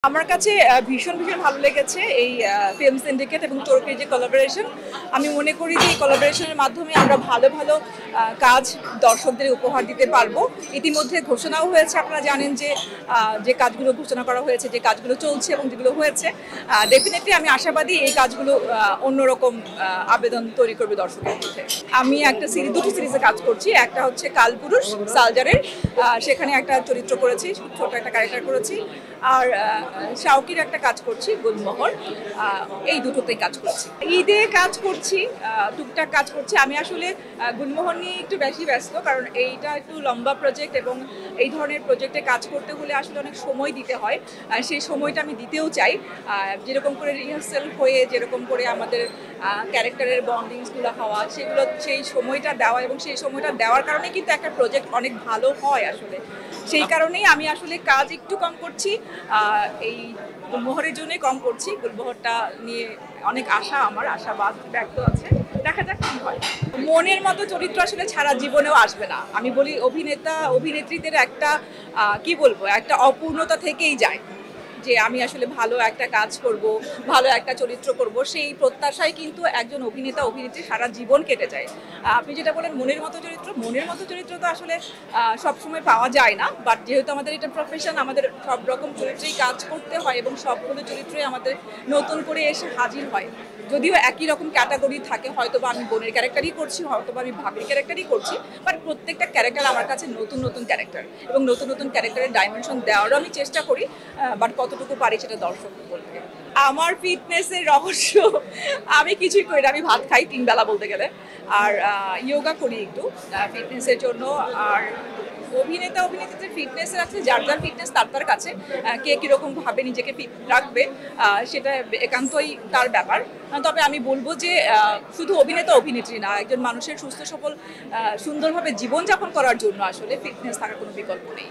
আমার কাছে ভীষণ ভালো লেগেছে এই ফিল্ম সিন্ডিকেট এবং চরকির যে কোলাবোরেশন। আমি মনে করি যে এই কোলাবোরেশনের মাধ্যমে আমরা ভালো কাজ দর্শকদের উপহার দিতে পারবো। ইতিমধ্যে ঘোষণাও হয়েছে, আপনারা জানেন যে যে কাজগুলো ঘোষণা করা হয়েছে, যে কাজগুলো চলছে এবং যেগুলো হয়েছে, ডেফিনেটলি আমি আশাবাদী এই কাজগুলো অন্যরকম আবেদন তৈরি করবে দর্শকের মধ্যে। আমি একটা দুটো সিরিজে কাজ করছি। একটা হচ্ছে কালপুরুষ সালজারের, সেখানে একটা চরিত্র করেছি, ছোট একটা ক্যারেক্টার করেছি। আর শাওকির একটা কাজ করছি গুলমোহর, এই দুটোতেই কাজ করছি। ঈদে কাজ করছি, টুকটাক কাজ করছি। আমি আসলে গুলমোহর নিয়ে একটু বেশি ব্যস্ত, কারণ এইটা একটু লম্বা প্রজেক্ট এবং এই ধরনের প্রজেক্টে কাজ করতে হলে আসলে অনেক সময় দিতে হয়। সেই সময়টা আমি দিতেও চাই। যেরকম করে রিহার্সেল হয়ে, যেরকম করে আমাদের ক্যারেক্টারের বন্ডিংসগুলো হওয়া, সেই সময়টা দেওয়া, এবং সেই সময়টা দেওয়ার কারণে কিন্তু একটা প্রজেক্ট অনেক ভালো হয় আসলে। সেই কারণেই আমি আসলে কাজ একটু কম করছি, এই গুলমোহরের জন্যই কম করছি। গুলমোহরটা নিয়ে অনেক আমার আশাবাদ ব্যক্ত আছে, দেখা যাক কি হয়। মনের মতো চরিত্র আসলে সারা জীবনেও আসবে না। আমি বলি অভিনেত্রীদের একটা কি বলবো, একটা অপূর্ণতা থেকেই যায় যে আমি আসলে ভালো একটা কাজ করব, ভালো একটা চরিত্র করব, সেই প্রত্যাশায় কিন্তু একজন অভিনেত্রী সারা জীবন কেটে যায়। আপনি যেটা বলেন মনের মতো চরিত্র তো আসলে সবসময় পাওয়া যায় না। বাট যেহেতু আমাদের এটা প্রফেশন, আমাদের সব রকম চরিত্রেই কাজ করতে হয় এবং সবগুলো চরিত্রই আমাদের নতুন করে এসে হাজির হয়। যদিও একই রকম ক্যাটাগরি থাকে, হয়তো বা আমি বোনের ক্যারেক্টারই করছি, হয়তো বা আমি ভাবির ক্যারেক্টারই করছি, বাট প্রত্যেকটা ক্যারেক্টার আমার কাছে নতুন ক্যারেক্টার, এবং নতুন ক্যারেক্টারের ডাইমেনশন দেওয়ারও আমি চেষ্টা করি। বাট কতটুকু পারি সেটা দর্শক বলবে। আমার ফিটনেসের রহস্য, আমি কিছুই করি না। আমি ভাত খাই 3 বেলা বলতে গেলে, আর ইয়োগা করি একটু ফিটনেসের জন্য। আর অভিনেত্রীদের ফিটনেসের আছে যার ফিটনেস তার কাছে, কে কীরকম ভাবে নিজেকে ফিট রাখবে সেটা একান্তই তার ব্যাপার। তবে আমি বলবো যে শুধু অভিনেত্রী না, একজন মানুষের সুস্থ সবল সুন্দরভাবে জীবনযাপন করার জন্য আসলে ফিটনেস থাকার কোনো বিকল্প নেই।